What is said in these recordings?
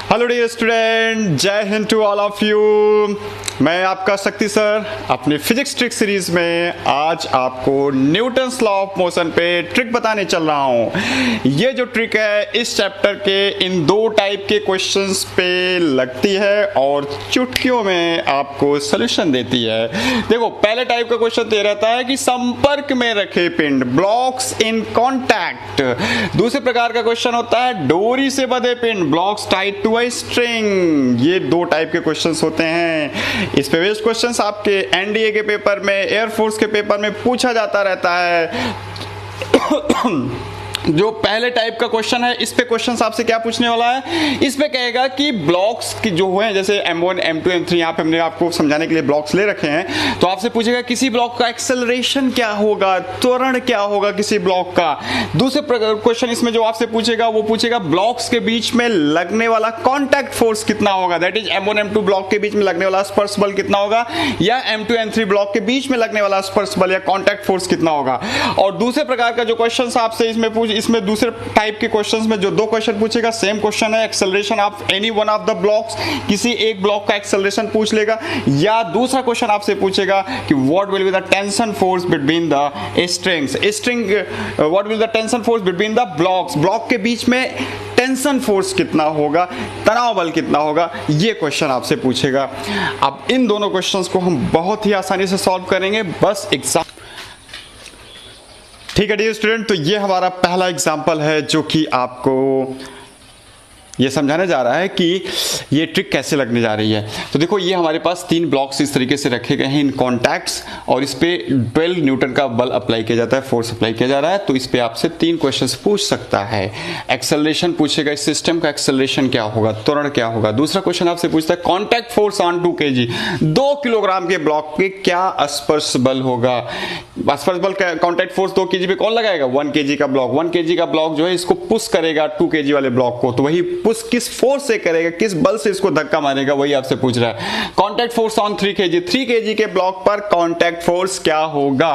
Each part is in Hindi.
हेलो डियर स्टूडेंट, जय हिंद टू ऑल ऑफ यू। मैं आपका शक्ति सर अपने फिजिक्स ट्रिक सीरीज में आज आपको न्यूटन्स लॉ ऑफ मोशन पे ट्रिक बताने चल रहा हूँ। ये जो ट्रिक है इस चैप्टर के इन दो टाइप के क्वेश्चंस पे लगती है और चुटकियों में आपको सॉल्यूशन देती है। देखो, पहले टाइप का क्वेश्चन ये रहता है कि संपर्क में रखे पिंड, ब्लॉक्स इन कॉन्टैक्ट। दूसरे प्रकार का क्वेश्चन होता है डोरी से बंधे पिंड, blocks tied to a string. ये दो टाइप के क्वेश्चंस होते हैं। इस पे बेस्ड क्वेश्चंस आपके एनडीए के पेपर में, एयरफोर्स के पेपर में पूछा जाता रहता है। जो पहले टाइप का क्वेश्चन है इस पे क्वेश्चन आपसे क्या पूछने वाला है, इस पे कहेगा कि ब्लॉक्स की जो हुए जैसे M1 M2 M3, यहाँ पे हमने आपको समझाने के लिए ब्लॉक्स ले रखे हैं। तो आपसे पूछेगा किसी ब्लॉक का एक्सेलरेशन क्या होगा, त्वरण क्या होगा किसी ब्लॉक का। दूसरे क्वेश्चन इसमें जो आपसे पूछेगा वो पूछेगा ब्लॉक्स के बीच में लगने वाला कॉन्टैक्ट फोर्स कितना होगा, that is M1 M2 block के बीच में लगने वाला स्पर्श बल कितना होगा, या M2 M3 ब्लॉक के बीच में लगने वाला स्पर्श बल या कॉन्टैक्ट फोर्स कितना होगा। और दूसरे प्रकार का जो क्वेश्चन आपसे इसमें दूसरे टाइप के क्वेश्चंस में जो दो क्वेश्चन पूछेगा, सेम क्वेश्चन है acceleration of any one of the blocks, किसी एक ब्लॉक का एक्सेलरेशन पूछ लेगा। या दूसरा क्वेश्चन आपसे पूछेगा कि what will be the tension force between the strings, what will the tension force between the blocks, block के बीच में टेंशन फोर्स कितना होगा, तनाव बल कितना होगा, ये क्वेश्चन आपसे पूछेगा। अब इन दोनों क्वेश्चंस को हम बहुत ही आसानी से सॉल्व करेंगे, बस एग्जाम। ठीक है डियर स्टूडेंट, तो ये हमारा पहला एग्जाम्पल है जो कि आपको ये समझाने जा रहा है कि ये ट्रिक कैसे लगने जा रही है। तो देखो, ये हमारे पास तीन ब्लॉक्स इस तरीके से रखे गए हैं इन कॉन्टैक्ट्स, और इस पे 12 न्यूटन का बल अप्लाई किया जाता है, फोर्स अप्लाई किया जा रहा है। तो इस पे आपसे तीन क्वेश्चंस पूछ सकता है। एक्सेलरेशन पूछेगा, इस सिस्टम का एक्सेलरेशन क्या होगा, त्वरण क्या होगा। दूसरा क्वेश्चन आपसे पूछता है contact force on 2 kg, 2 kilogram के ब्लॉक पे क्या स्पर्श बल होगा। स्पर्श बल कॉन्टैक्ट फोर्स 2 kg पे कौन लगाएगा, 1 kg का ब्लॉक। 1 kg का ब्लॉक जो है इसको पुश करेगा 2 kg वाले ब्लॉक को, तो वही पुश किस फोर्स से करेगा, किस बल से इसको धक्का मारेगा, वही आपसे पूछ रहा है। Contact force on 3 kg, 3 kg के ब्लॉक पर कॉन्टैक्ट फोर्स क्या होगा।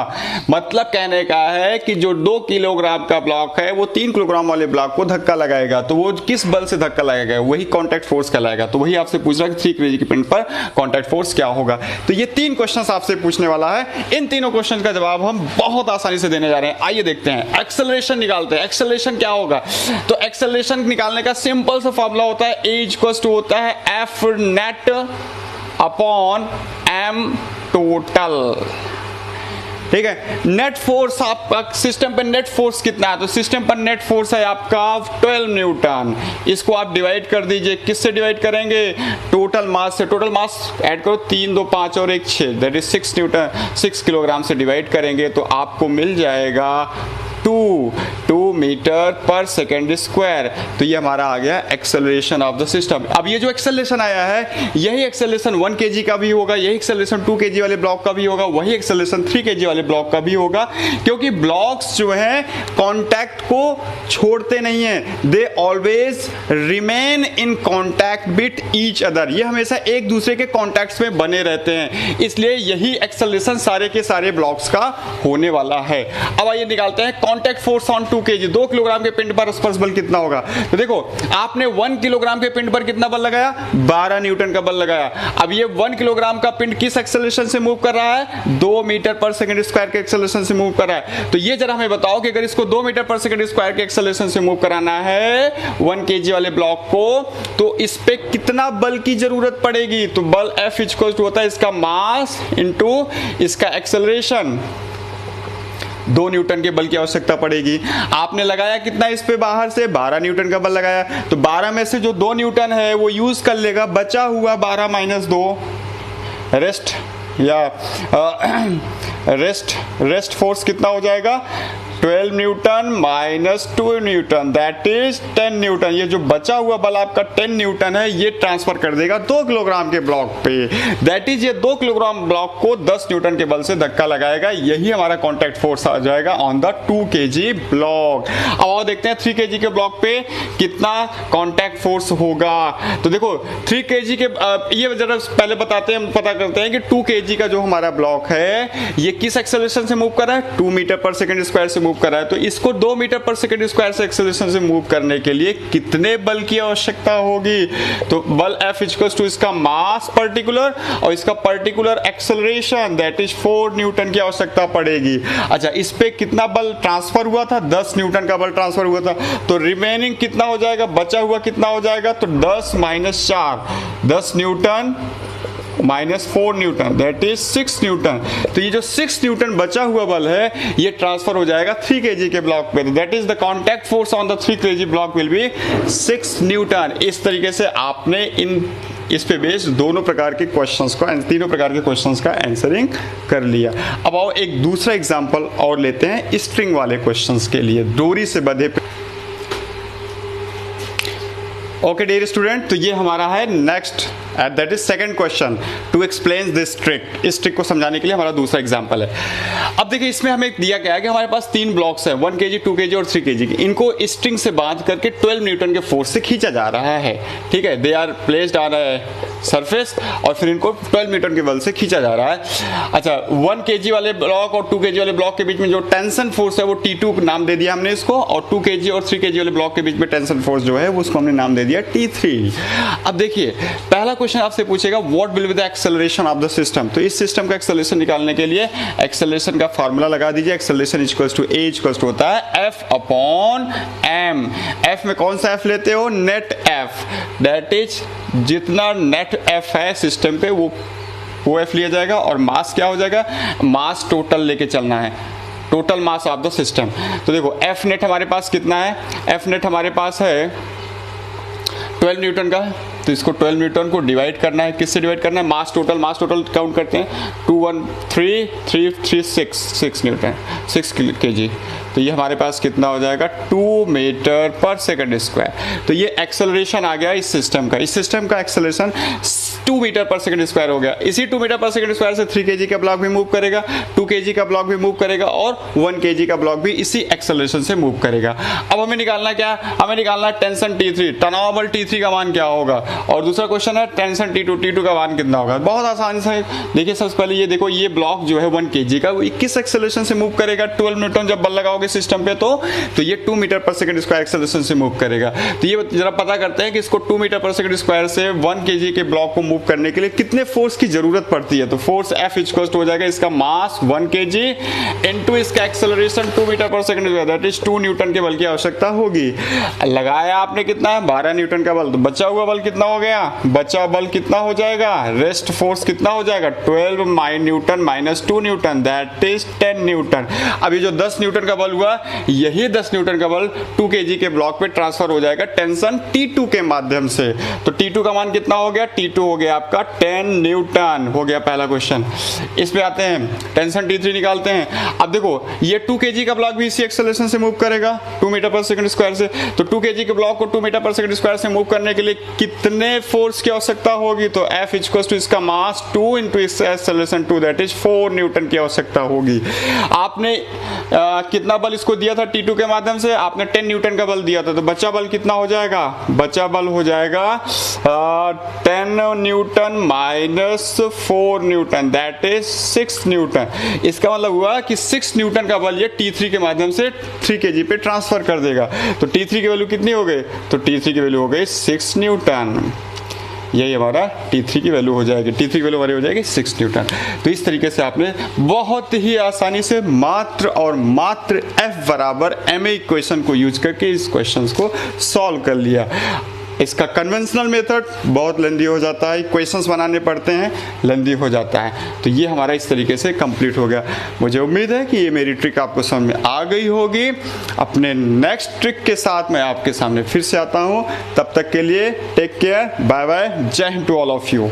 मतलब कहने का है कि जो 2 किलोग्राम का ब्लॉक है वो 3 किलोग्राम वाले ब्लॉक को धक्का लगाएगा, तो वो किस बल से धक्का लगाएगा, वही कॉन्टैक्ट फोर्स कहलाएगा। तो वही आपसे पूछ रहा है कि 3 kg की पिंड पर कॉन्टैक्ट फोर्स क्या होगा। तो ये तीन क्वेश्चन आपसे पूछने वाला है। इन तीनों क्वेश्चन का जवाब हम बहुत आसानी से देने जा रहे हैं। आइए देखते हैं। एक्सेलरेशन निकालते हैं। एक्सेलरेशन क्या होगा, तो एक्सेलरेशन निकालने का सिंपल सा फॉर्मूला होता है A इक्वल्स टू होता है F net upon M total. ठीक है, नेट फोर्स आपका सिस्टम पर नेट फोर्स कितना है, तो सिस्टम पर नेट फोर्स है आपका 12 न्यूटन। इसको आप डिवाइड कर दीजिए, किससे डिवाइड करेंगे, टोटल मास से। टोटल मास ऐड करो, 3 2 5 और 1 6, दैट इज 6 न्यूटन। 6 किलोग्राम से डिवाइड करेंगे तो आपको मिल जाएगा 2 मीटर पर सेकेंड स्क्वायर। तो ये हमारा आ गया एक्सेलरेशन ऑफ द सिस्टम। अब ये जो एक्सेलरेशन आया है यही एक्सेलरेशन 1 kg का भी होगा, यही एक्सेलरेशन 2 kg वाले ब्लॉक का भी होगा, वही एक्सेलरेशन 3 kg वाले ब्लॉक का भी होगा, क्योंकि ब्लॉक्स जो है कॉन्टैक्ट को छोड़ते नहीं है, they always remain in contact with each other. ये हमेशा एक दूसरे के कॉन्टैक्ट्स में बने रहते हैं, इसलिए यही एक्सेलरेशन सारे के सारे ब्लॉक्स का होने वाला है। अब आइए निकालते हैं contact force on 2 kg। 2 kilogram के पिंड पर स्पर्श बल कितना होगा। तो देखो, आपने 1 किलोग्राम के पिंड पर कितना बल लगाया, 12 न्यूटन का बल लगाया। अब ये 1 किलोग्राम का पिंड किस एक्सेलरेशन से मूव कर रहा है, 2 मीटर पर सेकंड स्क्वायर के एक्सेलरेशन से मूव कर रहा है। तो ये जरा हमें बताओ कि अगर इसको 2 मीटर पर सेकंड स्क्वायर के एक्सेलरेशन से मूव कराना है 1 kg वाले ब्लॉक को, तो इस पे कितना बल की जरूरत पड़ेगी। तो बल F इक्वल टू होता है इसका मास इंटू इसका एक्सेलरेशन। 2 न्यूटन के बल की आवश्यकता पड़ेगी। आपने लगाया कितना इस पे बाहर से, 12 न्यूटन का बल लगाया, तो 12 में से जो 2 न्यूटन है वो यूज कर लेगा, बचा हुआ 12 माइनस 2 रेस्ट या रेस्ट फोर्स कितना हो जाएगा, 12 Newton minus 2 Newton, that is 10 Newton. ये जो बचा हुआ बल आपका 10 न्यूटन है ये ट्रांसफर कर देगा 2 किलोग्राम के ब्लॉक पे, दैट इज ये 2 किलोग्राम ब्लॉक को 10 न्यूटन के बल से धक्का लगाएगा। यही हमारा कॉन्टैक्ट फोर्स आ जाएगा ऑन द 2 kg ब्लॉक। अब और देखते हैं 3 kg के ब्लॉक पे कितना कॉन्टैक्ट फोर्स होगा। तो देखो 3 kg के ये जरा पहले पता करते हैं कि 2 kg का जो हमारा ब्लॉक है ये किस एक्सेलरेशन से मूव कर रहा है, 2 मीटर पर सेकंड स्क्वायर से मूव मूव कर रहा है, तो इसको 2 मीटर पर सेकंड स्क्वायर से एक्सेलरेशन से मूव करने के लिए कितने बल की आवश्यकता होगी? तो बल F इक्वल्स टू इसका मास पर्टिकुलर और इसका particular acceleration that is 4 Newton की आवश्यकता पड़ेगी। अच्छा, इस पे कितना बल ट्रांसफर हुआ था? 10 न्यूटन का बल ट्रांसफर हुआ था, तो रिमेनिंग कितना हो जाएगा? बचा हुआ कितना हो जाएगा? तो 10 minus 4, 10 Newton minus 4 Newton that is 6 Newton. तो ये जो 6 न्यूटन बचा हुआ बल है ये ट्रांसफर हो जाएगा 3 kg के ब्लॉक पे, that is the contact force on the 3 kg block will be 6 Newton. इस तरीके से आपने इस पे बेस्ड दोनों प्रकार के क्वेश्चंस को, तीनों प्रकार के क्वेश्चंस का आंसरिंग कर लिया। अब आओ एक दूसरा एग्जांपल और लेते हैं स्ट्रिंग वाले क्वेश्चंस के लिए, डोरी से बंधे। ओके डियर स्टूडेंट, तो ये हमारा है next that is second question to explain this trick. इस ट्रिक को समझाने के लिए हमारा दूसरा एग्जांपल है। अब देखिए इसमें हमें दिया गया है कि हमारे पास 3 ब्लॉक्स हैं 1 kg 2 kg और 3 kg की। इनको स्ट्रिंग से बांध करके 12 न्यूटन के फोर्स से खींचा जा रहा है, ठीक है। They are placed on surface और फिर इनको 12 न्यूटन के बल से खींचा जा रहा है। अच्छा, 1 kg वाले ब्लॉक और 2 kg वाले ब्लॉक के बीच में जो टेंशन फोर्स है वो T2 नाम दे दिया हमने इसको, और 2 kg और 3 kg वाले ब्लॉक के बीच में टेंशन फोर्स जो है वो उसको हमने नाम दे दिया T3। अब देखिए पहला क्वेश्चन आपसे पूछेगा what will be the acceleration of the system. तो इस सिस्टम का एक्सेलरेशन निकालने के लिए एक्सेलरेशन का फार्मूला लगा दीजिए। Acceleration equals to a equals to होता है F अपॉन m। F में कौन सा F लेते हो? नेट F, दैट इज जितना नेट F है सिस्टम पे वो F लिया जाएगा, और मास क्या हो जाएगा? मास टोटल लेके चलना है, total mass of the system. तो देखो F नेट हमारे पास कितना है? F नेट हमारे पास है 12 न्यूटन का, तो इसको 12 न्यूटन को डिवाइड करना है, किससे डिवाइड करना है? मास टोटल काउंट करते हैं 2 1 3 3 3 6 न्यूटन 6 kg। तो ये हमारे पास कितना हो जाएगा? 2 मीटर पर सेकंड स्क्वायर। तो ये एक्सेलरेशन आ गया इस सिस्टम का। इस सिस्टम का एक्सेलरेशन 2 मीटर पर सेकंड स्क्वायर हो गया। इसी 2 मीटर पर सेकंड स्क्वायर से 3 kg का ब्लॉक भी मूव करेगा, 2 kg का ब्लॉक भी मूव करेगा और 1 kg का ब्लॉक भी इसी एक्सेलरेशन से मूव करेगा। अब हमें निकालना क्या? हमें निकालना टेंशन T3, तनाव बल T3 का मान क्या होगा, और दूसरा क्वेश्चन है टेंशन T2 का मान कितना होगा। बहुत आसान से देखिए, सबसे पहले ये देखो, ये ब्लॉक जो है 1 kg का वो किस एक्सेलरेशन से मूव करेगा? 12 न्यूटन जब बल लगाओगे सिस्टम पे तो ये 2 मीटर पर सेकंड स्क्वायर एक्सेलरेशन से मूव करेगा। तो ये जरा पता करते हैं कि इसको 2 मीटर पर सेकंड स्क्वायर से 1 kg के ब्लॉक को मूव करने के लिए कितने फोर्स की जरूरत पड़ती है। तो फोर्स F इक्वल टू हो जाएगा इसका मास 1 kg इनटू इसका एक्सेलरेशन 2 मीटर पर second square, that is 2 Newton के बल की आवश्यकता होगी। लगाया आपने कितना है? 12 न्यूटन का बल। तो बचा हुआ बल कितना हो गया? बचा बल कितना हो जाएगा? रेस्ट फोर्स कितना हो जाएगा? 12 Newton minus 2 Newton that is 10 Newton. अभी जो 10 न्यूटन का बल हुआ, यही 10 न्यूटन का बल 2 kg के ब्लॉक पे ट्रांसफर हो जाएगा टेंशन T2 के माध्यम से। तो T2 का मान कितना हो गया? T2 हो गया आपका 10 न्यूटन। हो गया पहला क्वेश्चन। इस पे आते हैं, टेंशन T3 निकालते हैं। अब देखो ये 2 kg का ब्लॉक भी इसी एक्सेलरेशन से मूव करेगा 2 मीटर पर सेकंड स्क्वायर से। तो 2 kg के ब्लॉक को 2 मीटर पर सेकंड स्क्वायर से मूव करने के लिए कितने फोर्स की आवश्यकता होगी? तो F इक्वल्स टू इसका मास 2 इनटू इसका एक्सेलरेशन 2 दैट इज 4 न्यूटन की आवश्यकता होगी। आपने कितना बल इसको दिया था T2 के माध्यम से? आपने 10 न्यूटन का बल दिया था, तो बचा बल कितना हो जाएगा? बचा बल हो जाएगा 10 Newton minus 4 Newton that is 6 Newton. इसका मतलब हुआ कि 6 न्यूटन का बल ये T3 के माध्यम से 3 kg पे ट्रांसफर कर देगा। तो T3 की वैल्यू कितनी हो गई? तो T3 की वैल्यू हो गई 6 न्यूटन। यही हमारा T3 की वैल्यू हो जाएगी। T3 की वैल्यू हमारी हो जाएगी 6 न्यूटन। तो इस तरीके से आपने बहुत ही आसानी से मात्र और मात्र F बराबर ma इक्वेशन को यूज करके इस क्वेश्चंस को सॉल्व कर लिया। इसका कन्वेंशनल मेथड बहुत लेंदी हो जाता है, क्वेश्चंस बनाने पड़ते हैं, लेंदी हो जाता है। तो ये हमारा इस तरीके से कंप्लीट हो गया। मुझे उम्मीद है कि ये मेरी ट्रिक आपको समझ में आ गई होगी। अपने नेक्स्ट ट्रिक के साथ मैं आपके सामने फिर से आता हूँ। तब तक के लिए टेक केयर, बाय बाय, जय हिंद टू ऑल ऑफ यू।